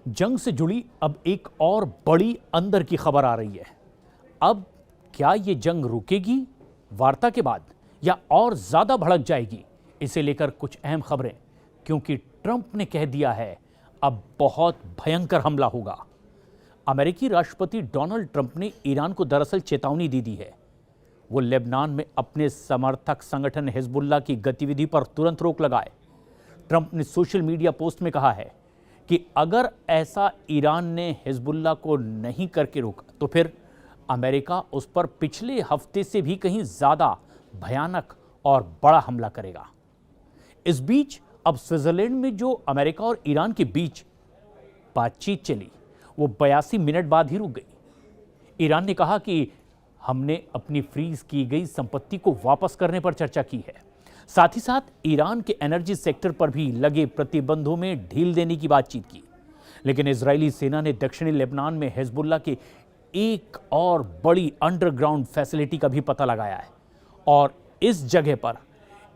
जंग से जुड़ी अब एक और बड़ी अंदर की खबर आ रही है। अब क्या ये जंग रुकेगी वार्ता के बाद या और ज्यादा भड़क जाएगी? इसे लेकर कुछ अहम खबरें, क्योंकि ट्रंप ने कह दिया है अब बहुत भयंकर हमला होगा। अमेरिकी राष्ट्रपति डोनाल्ड ट्रंप ने ईरान को दरअसल चेतावनी दी दी है। वो लेबनान में अपने समर्थक संगठन हिजबुल्लाह की गतिविधि पर तुरंत रोक लगाए। ट्रंप ने सोशल मीडिया पोस्ट में कहा है कि अगर ऐसा ईरान ने हिजबुल्लाह को नहीं करके रोका तो फिर अमेरिका उस पर पिछले हफ्ते से भी कहीं ज्यादा भयानक और बड़ा हमला करेगा। इस बीच अब स्विट्जरलैंड में जो अमेरिका और ईरान के बीच बातचीत चली वो 82 मिनट बाद ही रुक गई। ईरान ने कहा कि हमने अपनी फ्रीज की गई संपत्ति को वापस करने पर चर्चा की है। साथ ही साथ ईरान के एनर्जी सेक्टर पर भी लगे प्रतिबंधों में ढील देने की बातचीत की। लेकिन इजरायली सेना ने दक्षिणी लेबनान में हिजबुल्लाह की एक और बड़ी अंडरग्राउंड फैसिलिटी का भी पता लगाया है और इस जगह पर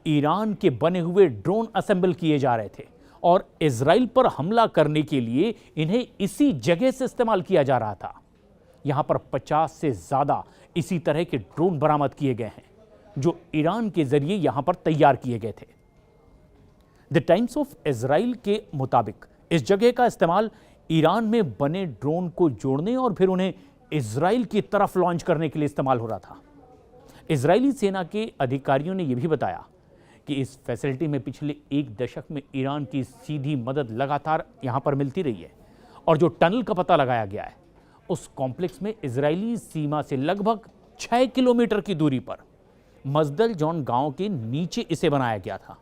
ईरान के बने हुए ड्रोन असेंबल किए जा रहे थे और इजराइल पर हमला करने के लिए इन्हें इसी जगह से इस्तेमाल किया जा रहा था। यहां पर 50 से ज्यादा इसी तरह के ड्रोन बरामद किए गए हैं जो ईरान के जरिए यहां पर तैयार किए गए थे। द टाइम्स ऑफ इजराइल के मुताबिक इस जगह का इस्तेमाल ईरान में बने ड्रोन को जोड़ने और फिर उन्हें इजराइल की तरफ लॉन्च करने के लिए इस्तेमाल हो रहा था। इजरायली सेना के अधिकारियों ने यह भी बताया कि इस फैसिलिटी में पिछले एक दशक में ईरान की सीधी मदद लगातार यहां पर मिलती रही है और जो टनल का पता लगाया गया है उस कॉम्प्लेक्स में इजरायली सीमा से लगभग 6 किलोमीटर की दूरी पर मजदल जॉन गांव के नीचे इसे बनाया गया था।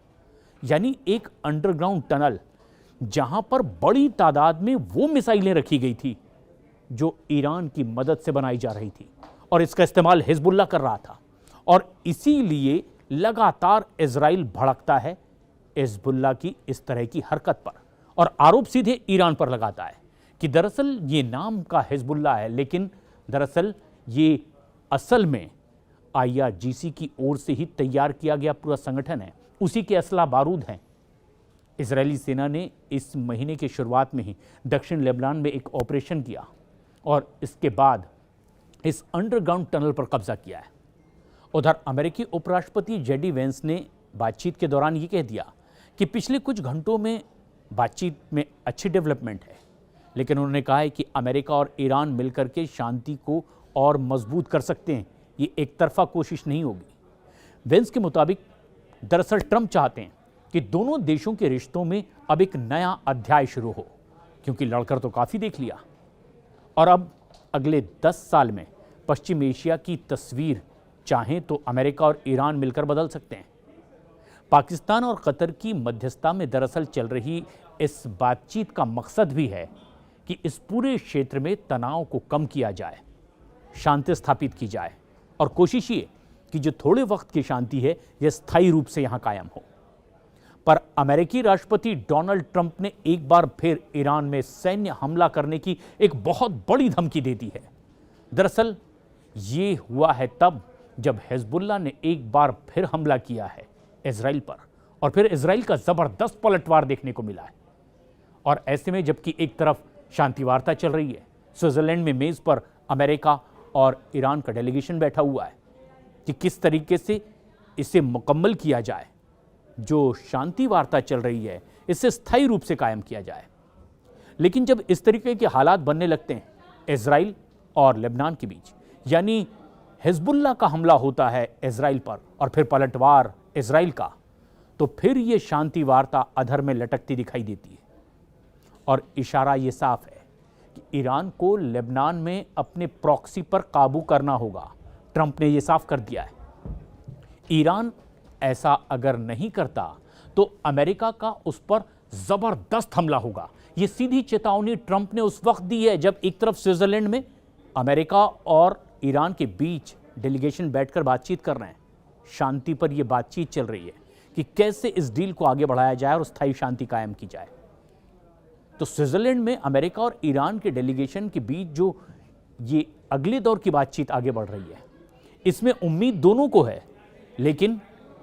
यानी एक अंडरग्राउंड टनल जहां पर बड़ी तादाद में वो मिसाइलें रखी गई थी जो ईरान की मदद से बनाई जा रही थी और इसका इस्तेमाल हिजबुल्लाह कर रहा था। और इसीलिए लगातार इजराइल भड़कता है हिजबुल्लाह की इस तरह की हरकत पर और आरोप सीधे ईरान पर लगाता है कि दरअसल ये नाम का हिजबुल्लाह है लेकिन दरअसल ये असल में IRGC की ओर से ही तैयार किया गया पूरा संगठन है, उसी के असला बारूद हैं। इजरायली सेना ने इस महीने की शुरुआत में ही दक्षिण लेबनान में एक ऑपरेशन किया और इसके बाद इस अंडरग्राउंड टनल पर कब्जा किया है। उधर अमेरिकी उपराष्ट्रपति JD वेंस ने बातचीत के दौरान ये कह दिया कि पिछले कुछ घंटों में बातचीत में अच्छी डेवलपमेंट है, लेकिन उन्होंने कहा है कि अमेरिका और ईरान मिलकर के शांति को और मजबूत कर सकते हैं, ये एक तरफा कोशिश नहीं होगी। वेंस के मुताबिक दरअसल ट्रंप चाहते हैं कि दोनों देशों के रिश्तों में अब एक नया अध्याय शुरू हो, क्योंकि लड़कर तो काफ़ी देख लिया और अब अगले 10 साल में पश्चिम एशिया की तस्वीर चाहें तो अमेरिका और ईरान मिलकर बदल सकते हैं। पाकिस्तान और कतर की मध्यस्थता में दरअसल चल रही इस बातचीत का मकसद भी है कि इस पूरे क्षेत्र में तनाव को कम किया जाए, शांति स्थापित की जाए और कोशिश ये कि जो थोड़े वक्त की शांति है यह स्थायी रूप से यहां कायम हो। पर अमेरिकी राष्ट्रपति डोनाल्ड ट्रंप ने एक बार फिर ईरान में सैन्य हमला करने की एक बहुत बड़ी धमकी दे दी है। दरअसल ये हुआ है तब जब हिजबुल्लाह ने एक बार फिर हमला किया है इजराइल पर और फिर इजराइल का जबरदस्त पलटवार देखने को मिला है। और ऐसे में जबकि एक तरफ शांति वार्ता चल रही है, स्विट्जरलैंड में मेज पर अमेरिका और ईरान का डेलीगेशन बैठा हुआ है कि किस तरीके से इसे मुकम्मल किया जाए, जो शांति वार्ता चल रही है इसे स्थायी रूप से कायम किया जाए। लेकिन जब इस तरीके के हालात बनने लगते हैं इजराइल और लेबनान के बीच, यानी हिजबुल्लाह का हमला होता है इजराइल पर और फिर पलटवार इजराइल का, तो फिर ये शांति वार्ता अधर में लटकती दिखाई देती है। और इशारा ये साफ है कि ईरान को लेबनान में अपने प्रॉक्सी पर काबू करना होगा। ट्रंप ने यह साफ कर दिया है। ईरान ऐसा अगर नहीं करता तो अमेरिका का उस पर जबरदस्त हमला होगा। यह सीधी चेतावनी ट्रंप ने उस वक्त दी है जब एक तरफ स्विट्जरलैंड में अमेरिका और ईरान के बीच डेलीगेशन बैठकर बातचीत कर रहे हैं, शांति पर यह बातचीत चल रही है कि कैसे इस डील को आगे बढ़ाया जाए और स्थायी शांति कायम की जाए। तो स्विट्जरलैंड में अमेरिका और ईरान के डेलीगेशन के बीच जो ये अगले दौर की बातचीत आगे बढ़ रही है, इसमें उम्मीद दोनों को है, लेकिन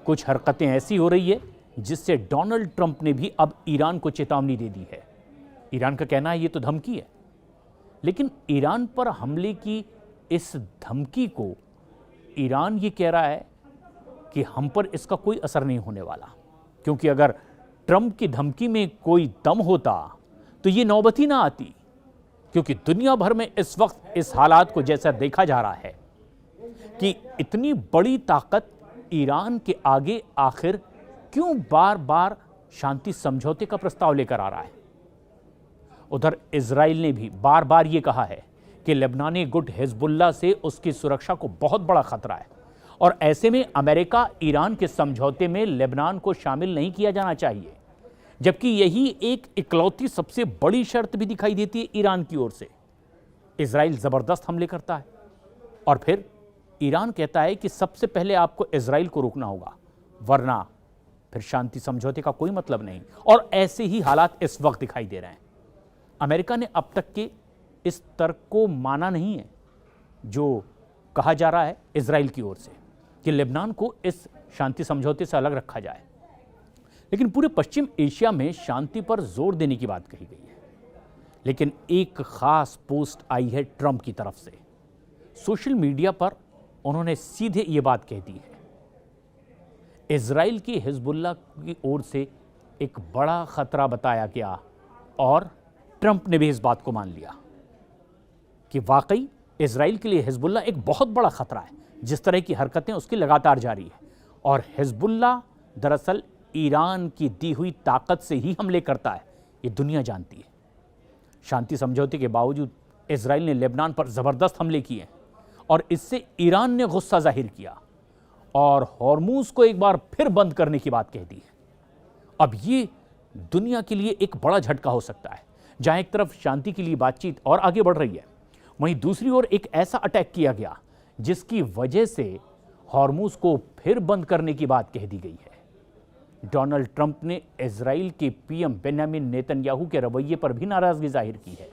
कुछ हरकतें ऐसी हो रही है जिससे डोनाल्ड ट्रंप ने भी अब ईरान को चेतावनी दे दी है ईरान का कहना है ये तो धमकी है, लेकिन ईरान पर हमले की इस धमकी को ईरान ये कह रहा है कि हम पर इसका कोई असर नहीं होने वाला, क्योंकि अगर ट्रंप की धमकी में कोई दम होता तो ये नौबत ही ना आती। क्योंकि दुनिया भर में इस वक्त इस हालात को जैसा देखा जा रहा है कि इतनी बड़ी ताकत ईरान के आगे आखिर क्यों बार बार शांति समझौते का प्रस्ताव लेकर आ रहा है। उधर इजराइल ने भी बार बार यह कहा है कि लेबनानी गुट हिजबुल्लाह से उसकी सुरक्षा को बहुत बड़ा खतरा है, और ऐसे में अमेरिका ईरान के समझौते में लेबनान को शामिल नहीं किया जाना चाहिए, जबकि यही एक इकलौती सबसे बड़ी शर्त भी दिखाई देती है ईरान की ओर से। इजराइल जबरदस्त हमले करता है और फिर ईरान कहता है कि सबसे पहले आपको इजराइल को रोकना होगा, वरना फिर शांति समझौते का कोई मतलब नहीं। और ऐसे ही हालात इस वक्त दिखाई दे रहे हैं। अमेरिका ने अब तक के इस तर्क को माना नहीं है जो कहा जा रहा है इजराइल की ओर से कि लेबनान को इस शांति समझौते से अलग रखा जाए, लेकिन पूरे पश्चिम एशिया में शांति पर जोर देने की बात कही गई है। लेकिन एक खास पोस्ट आई है ट्रंप की तरफ से। सोशल मीडिया पर उन्होंने सीधे ये बात कह दी है, इजराइल की हिजबुल्लाह की ओर से एक बड़ा खतरा बताया गया, और ट्रंप ने भी इस बात को मान लिया कि वाकई इजराइल के लिए हिजबुल्लाह एक बहुत बड़ा खतरा है। जिस तरह की हरकतें उसकी लगातार जारी है, और हिजबुल्लाह दरअसल ईरान की दी हुई ताकत से ही हमले करता है, ये दुनिया जानती है। शांति समझौते के बावजूद इजराइल ने लेबनान पर जबरदस्त हमले किए और इससे ईरान ने गुस्सा जाहिर किया और हॉर्मूज को एक बार फिर बंद करने की बात कह दी है। अब ये दुनिया के लिए एक बड़ा झटका हो सकता है। जहां एक तरफ शांति के लिए बातचीत और आगे बढ़ रही है, वहीं दूसरी ओर एक ऐसा अटैक किया गया जिसकी वजह से हॉर्मूज को फिर बंद करने की बात कह दी गई है। डोनाल्ड ट्रंप ने इजराइल के पीएम बेंजामिन नेतन्याहू के रवैये पर भी नाराजगी जाहिर की है।